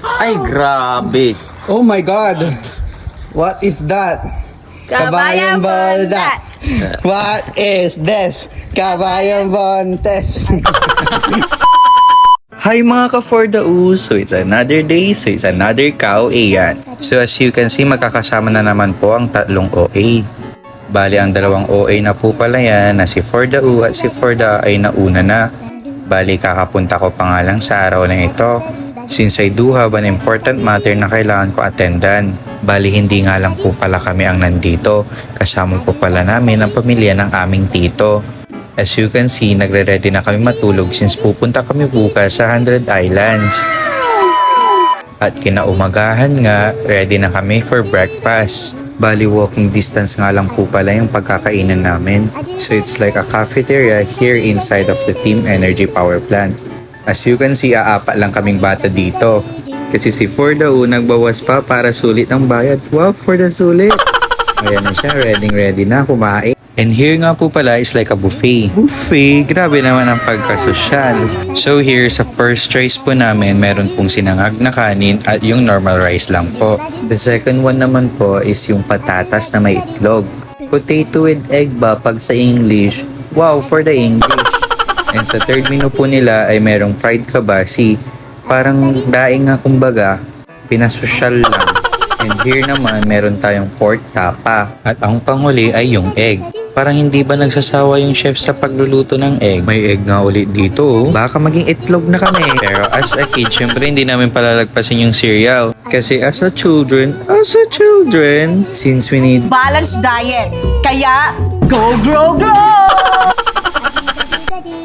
Ay, grabe. Oh my God! What is that? Kabayang Bonda. What is this? Kabayang Bontes. Hi mga ka-for the U! So it's another day, so it's another ka-OA. So as you can see, magkakasama na naman po ang tatlong OA. Bali ang dalawang OA na po pala yan, na si For the U at si For the ay nauna na. Bali kakapunta ko pa nga lang sa araw na ito. Since I do have an important matter na kailangan ko attendan. Bali hindi nga lang po pala kami ang nandito. Kasama po pala namin ang pamilya ng aming tito. As you can see, nagre-ready na kami matulog since pupunta kami bukas sa 100 Islands. At kinaumagahan nga, ready na kami for breakfast. Bali walking distance nga lang po pala yung pagkakainan namin. So it's like a cafeteria here inside of the Team Energy Power Plant. As you can see, aapa lang kaming bata dito. Kasi si For the U nagbawas pa para sulit ang bayad. Wow, for the sulit! Ayan na siya, ready na kumain. And here nga po pala is like a buffet. Buffet? Grabe naman ang pagkasosyal. So here sa first choice po namin, meron pong sinangag na kanin at yung normal rice lang po. The second one naman po is yung patatas na may itlog. Potato with egg ba pag sa English? Wow, for the English. And sa third menu po nila ay merong fried kabasi. Parang daing nga kumbaga, pinasosyal lang. And here naman, meron tayong pork tapa. At ang panghuli ay yung egg. Parang hindi ba nagsasawa yung chef sa pagluluto ng egg? May egg nga ulit dito. Baka maging itlog na kami. Pero as a kid, syempre hindi namin palalagpasin yung cereal. Kasi as a children, since we need balanced diet. Kaya, go, grow, grow!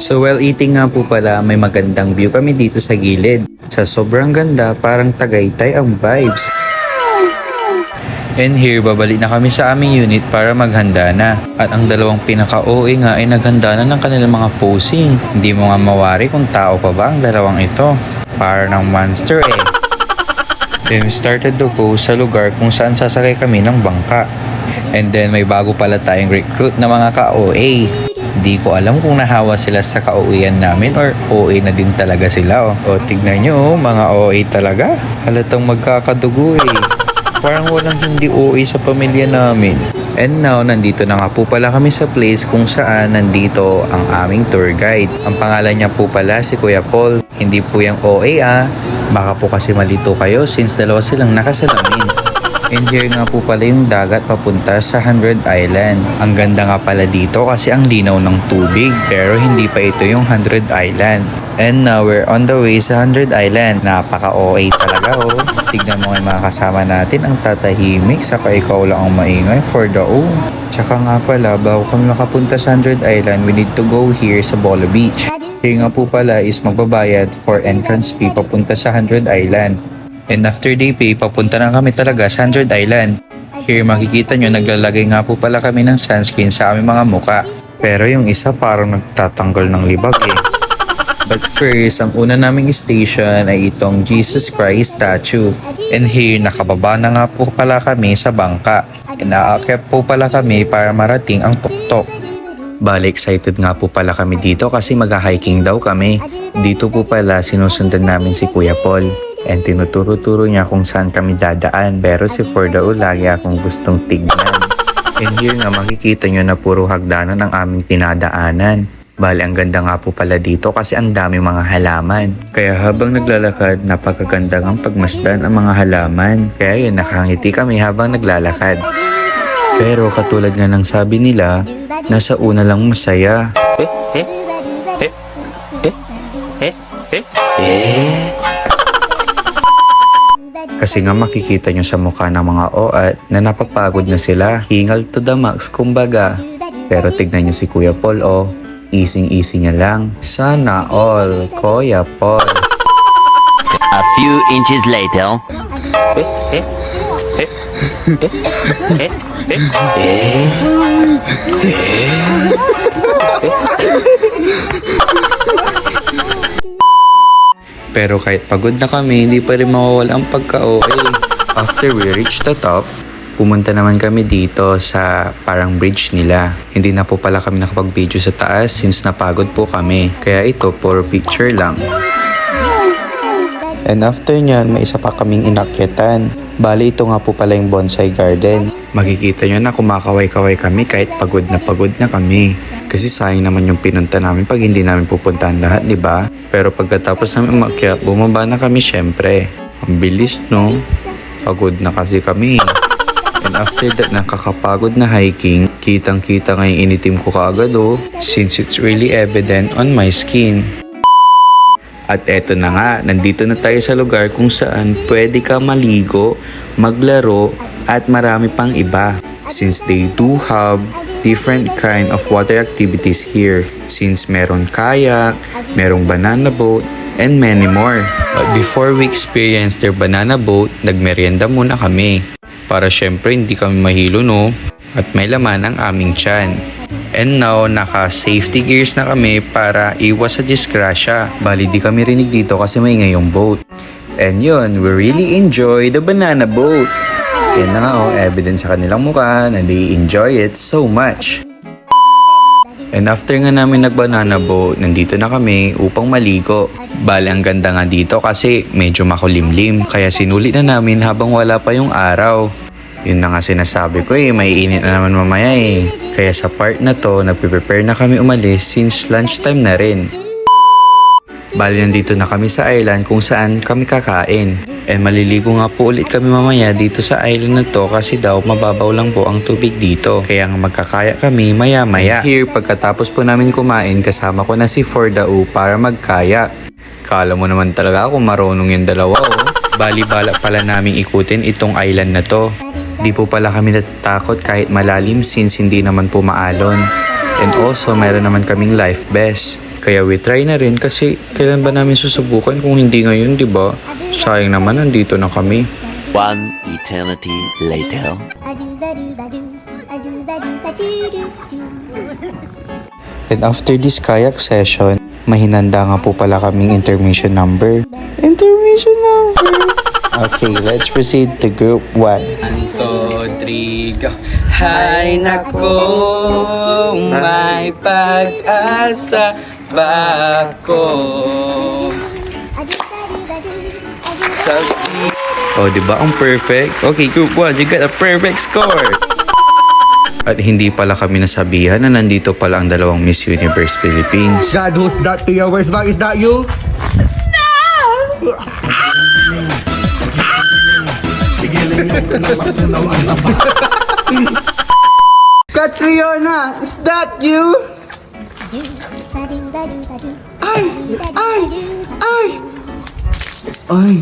So while eating nga po pala, may magandang view kami dito sa gilid. Sa sobrang ganda, parang Tagaytay ang vibes. And here, babalik na kami sa aming unit para maghanda na. At ang dalawang pinaka-OA nga ay naghanda na ng kanilang mga posing. Hindi mo nga mawari kung tao pa ba ang dalawang ito. Para ng monster eh. Then we started to go sa lugar kung saan sasakay kami ng bangka. And then may bago pala tayong recruit na mga ka-OA. Di ko alam kung nahawa sila sa ka-OA-an namin or OA na din talaga sila. O tignan nyo, mga OA talaga. Halatang magkakadugo eh. Parang walang hindi OA sa pamilya namin. And now, nandito na nga po pala kami sa place kung saan nandito ang aming tour guide. Ang pangalan niya po pala si Kuya Paul. Hindi po yung OA Baka po kasi malito kayo since dalawa silang nakasalamin. And here nga po pala yung dagat papunta sa 100 Island. Ang ganda nga pala dito kasi ang linaw ng tubig. Pero hindi pa ito yung 100 Island. And now we're on the way sa 100 Island. Napaka-OA talaga oh. Tignan mo yung mga kasama natin ang tatahimik. Saka ikaw lang ang maingay for the O. Tsaka nga pala, bago kami makapunta sa 100 Island, we need to go here sa Bolo Beach. Here nga po pala is magbabayad for entrance fee papunta sa 100 Island. And after day pay, papunta na kami talaga sa 100 Island. Here makikita nyo, naglalagay nga po pala kami ng sunscreen sa aming mga muka. Pero yung isa parang nagtatanggal ng libag eh. But first, ang una naming station ay itong Jesus Christ statue. And here, nakababa na nga po pala kami sa bangka. And naakyat po pala kami para marating ang tuktok. Bali, excited nga po pala kami dito kasi mag-hiking daw kami. Dito po pala sinusundan namin si Kuya Paul. And tinuturo-turo niya kung saan kami dadaan. Pero si For the U lagi akong gustong tignan. And here nga makikita nyo na puro hagdanan ang aming pinadaanan. Bali, ang ganda nga po pala dito kasi ang dami mga halaman. Kaya habang naglalakad, napakaganda ng pagmasdan ang mga halaman. Kaya yun, nakangiti kami habang naglalakad. Pero katulad nga ng sabi nila, nasa una lang masaya. Kasi nga makikita nyo sa mukha ng mga OA na napapagod na sila. Hingal to the max, kumbaga. Pero tignan nyo si Kuya Paul, oh. Easy-easy niya lang. Sana all, Kuya Paul. A few inches later. Pero kahit pagod na kami, hindi pa rin mawawala ang pagka-OA. After we reach the top, pumunta naman kami dito sa parang bridge nila. Hindi na po pala kami nakapag-video sa taas since napagod po kami. Kaya ito, puro picture lang. And after nyan, may isa pa kaming inakyatan. Bali, ito nga po pala yung bonsai garden. Makikita nyo na kumakaway-kaway kami kahit pagod na kami. Kasi sayang naman yung pinunta namin pag hindi namin pupuntahan lahat, di ba? Pero pagkatapos namin umakyat, bumaba na kami syempre. Ang bilis, no? Pagod na kasi kami. And after that, nakakapagod na hiking, kitang-kita nga yung initim ko kaagad since it's really evident on my skin. At eto na nga, nandito na tayo sa lugar kung saan pwede ka maligo, maglaro, at marami pang iba. Since they do have different kind of water activities here. Since meron kayak, merong banana boat, and many more. But before we experience their banana boat, nagmerienda muna kami. Para syempre hindi kami mahilo, no? At may laman ang aming tiyan. And now, naka-safety gears na kami para iwas sa disgrasya. Bali, di kami rinig dito kasi maingay yung boat. And yun, we really enjoy the banana boat. Yan na nga evidence sa kanilang mukha na they enjoy it so much. And after nga namin nag-banana boat, nandito na kami upang maligo. Bali, ang ganda nga dito kasi medyo makulimlim. Kaya sinulit na namin habang wala pa yung araw. Yun na nga sinasabi ko may init na naman mamaya Kaya sa part na to, nagpe-prepare na kami umalis since lunchtime na rin. Bali, nandito na kami sa island kung saan kami kakain. And maliligo nga po ulit kami mamaya dito sa island na to kasi daw mababaw lang po ang tubig dito. Kaya nga magkakaya kami maya-maya. Here, pagkatapos po namin kumain, kasama ko na si Fordao para magkaya. Kala mo naman talaga ako marunong yung dalawa Bali, bala pala naming ikutin itong island na to. Di po pala kami natatakot kahit malalim since hindi naman po maalon. And also, mayroon naman kaming life vest. Kaya we try na rin kasi kailan ba namin susubukan kung hindi ngayon, di ba? Sayang naman, nandito na kami. One eternity later. And after this kayak session, mahinanda nga po pala kaming intermission number. Intermission number! Okay, let's proceed to group 1. 1, 2, 3, go! Hay nako, may pag-asa ba ako? Oh, diba ang perfect? Okay, group 1, you got a perfect score! At hindi pala kami nasabihan na nandito pala ang dalawang Miss Universe Philippines. God, who's that to your worst bag? Is that you? Catriona, is that you? Ay! Ay! Ay! Ay!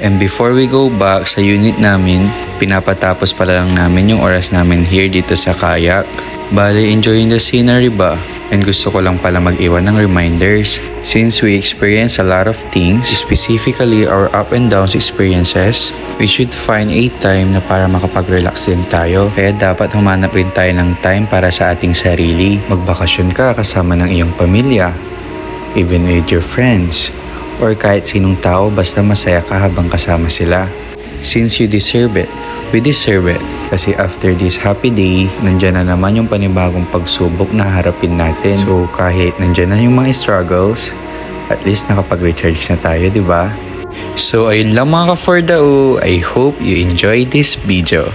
And before we go back sa unit namin, pinapatapos pala lang namin yung oras namin here dito sa kayak. Bali, enjoying the scenery ba? And gusto ko lang pala mag-iwan ng reminders. Since we experience a lot of things, specifically our up and downs experiences, we should find a time na para makapag-relax din tayo. Kaya dapat humanap rin tayo ng time para sa ating sarili. Magbakasyon ka kasama ng iyong pamilya, even with your friends, or kahit sinong tao basta masaya ka habang kasama sila. Since you deserve it, we deserve it. Kasi after this happy day, nandyan na naman yung panibagong pagsubok na harapin natin. So kahit nandyan na yung mga struggles, at least nakapag-recharge na tayo, di ba? So ayun lang mga ka-Fordao, I hope you enjoyed this video.